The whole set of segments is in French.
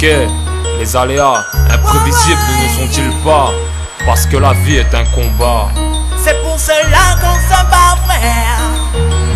Ok, les aléas imprévisibles ne sont-ils pas? Parce que la vie est un combat. C'est pour cela qu'on se bat, frère.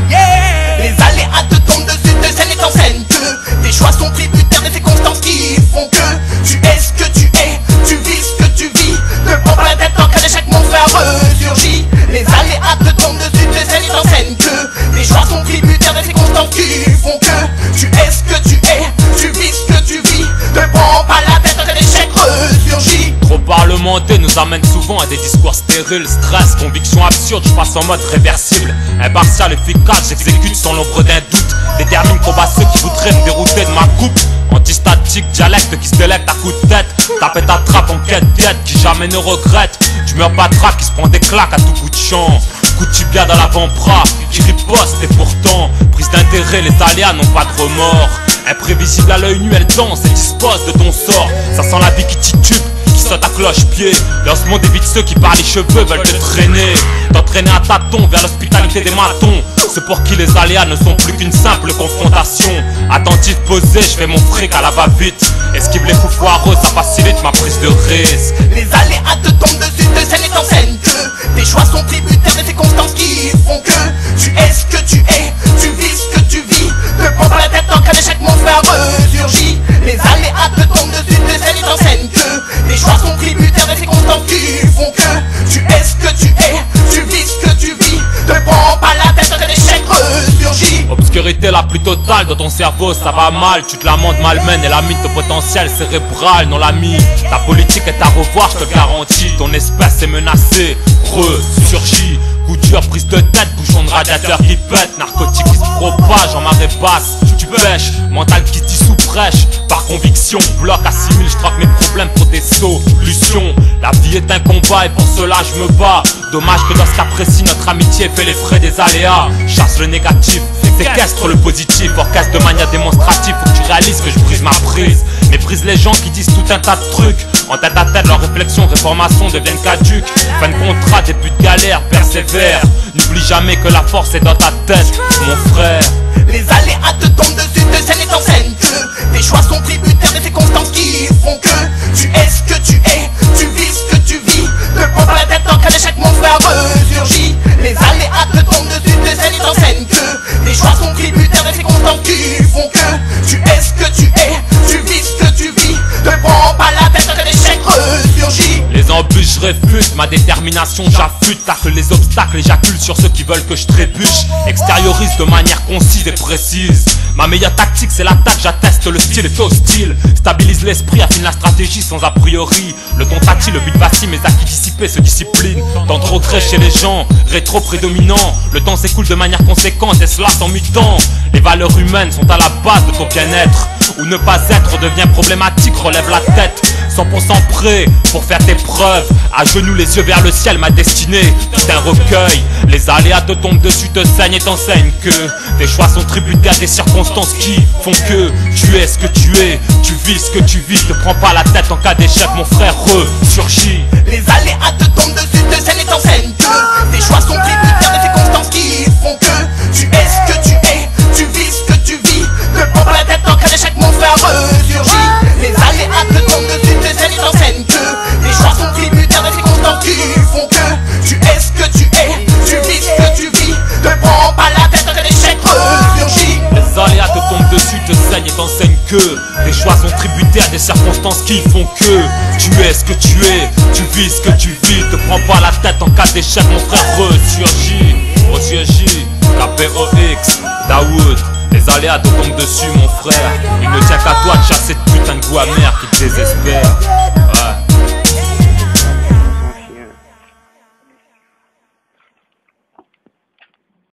Yeah. Les aléas te tombent dessus de scène et en scène que tes choix sont tributaires des circonstances qui font que tu es ce que tu es, tu vis ce que tu vis. Ne prends pas la tête en cas d'échec, mon frère ressurgit. Les aléas te tombent dessus de scène et en scène que tes choix sont tributaires des circonstances qui font que tu es ce que tu es, tu vis ce que tu vis. Ne prends pas la tête en cas d'échec, ressurgit. Trop parlementer nous amène souvent à des discours stériles. Stress, conviction absurde, je passe en mode réversible. Impartial, efficace, j'exécute sans l'ombre d'un doute. Détermine combat ceux qui voudraient me dérouter de ma coupe. Antistatique, dialecte qui se délecte à coups de tête. Taper ta trappe en quête diète qui jamais ne regrette. Tu meurs pas de rap qui se prend des claques à tout bout de champ. Coup de tibia dans l'avant-bras, qui riposte et pourtant prise d'intérêt, les aléas n'ont pas de remords. Imprévisible à l'œil nu, elle danse et dispose de ton sort. Ça sent la vie qui titube, qui saute à cloche-pied. Dans ce monde évite ceux qui par les cheveux veulent te traîner. T'entraîner à tâtons vers l'hospitalité des matons. Ceux pour qui les aléas ne sont plus qu'une simple confrontation. Attentif posé, je fais mon fric à la va-vite. Esquive les coups foireux, ça facilite ma prise de risque. Les aléas te tombent dessus de scène et en scène que tes choix sont tributaires des circonstances qui font que tu es ce que tu es, tu vis ce que tu vis. Ne prends pas la tête en cas d'échec, mon frère ressurgit. Les aléas te tombent dessus de scène et en scène que tes choix sont tributaires des circonstances qui font que tu es ce que tu es, tu vis ce que tu vis. Ne prends pas la tête en cas d'échec, ressurgit. Obscurité la plus totale dans ton cerveau, ça va mal. Tu te lamentes malmène et la mine de potentiel cérébral. Non l'ami, ta politique est à revoir, je te le garantis. Ton espèce est menacée, ressurgit. Coup dur, prise de tête, bouchon de radiateur qui pète. Narcotique qui se propage en marée basse. Tu pêches, mental qui se dissout fraîche. Par conviction, bloc assimile, je troque mes problèmes pour des solutions. La vie est un combat et pour cela je me bats. Dommage que dans ce cas précis, notre amitié fait les frais des aléas. Chasse le négatif, séquestre le positif. Orchestre de manière démonstrative, faut que tu réalises que je brise ma prise. Méprise les gens qui disent tout un tas de trucs. En tête à tête, leurs réflexions, réformations deviennent caduques. Fin de contrat, début de galère, persévère. N'oublie jamais que la force est dans ta tête, mon frère. Les aléas te tombent dessus de scène et en scène que tes choix sont tributaires des circonstances qui font que tu es ce que tu es, tu vis ce que tu vis. Ne prends pas la tête en cas d'échec, mon frère ressurgit. Les aléas te tombent dessus de scène et en scène que tes choix sont tributaires des circonstances qui font que tu es ce que tu es, tu vis ce que tu vis. Ne prends pas la tête en cas d'échec, ressurgit. Les embûches, je réfute, ma détermination j'affûte. Tacle les obstacles, éjacule sur ceux qui veulent que je trébuche. Extériorise de manière concise et précise. Ma meilleure tactique c'est l'attaque, j'atteste le style est hostile. Stabilise l'esprit, affine la stratégie sans a priori. Le ton tactile, le but facile, mes acquis dissipés se disciplinent. Tant de regrets chez les gens, rétro prédominant. Le temps s'écoule de manière conséquente et cela sans mi-temps. Les valeurs humaines sont à la base de ton bien-être. Ou ne pas être devient problématique, relève la tête. 100% prêt pour faire tes preuves. À genoux, les yeux vers le ciel, ma destinée, tout un recueil. Les aléas te tombent dessus, te saignent et t'enseignent que tes choix sont tributaires des circonstances qui font que tu es ce que tu es, tu vis ce que tu vis. Ne prends pas la tête en cas d'échec, mon frère ressurgit. Les aléas te tombent dessus de scène et en scène que tes choix sont tributaires des circonstances qui font que tu es ce que tu es, tu vis ce que tu vis. Ne prends pas la tête en cas d'échec, mon frère ressurgit. Les aléas te tombent dessus de scène et en scène que tes choix sont tributaires des circonstances qui font que tu es ce que tu es, tu vis ce que tu vis. Ne prends pas la tête en cas d'échec, ressurgit. Les aléas te tombent dessus, te saignent et t'enseignent que tes choix sont tributaires des circonstances qui font que tu es ce que tu es, tu vis ce que tu vis. Te prends pas la tête en cas d'échec, mon frère ressurgit. Ressurgit, KPOX, Daoud. Les aléas te tombent dessus, mon frère. Il ne tient qu'à toi de chasser de putain de goût amer qui te désespère.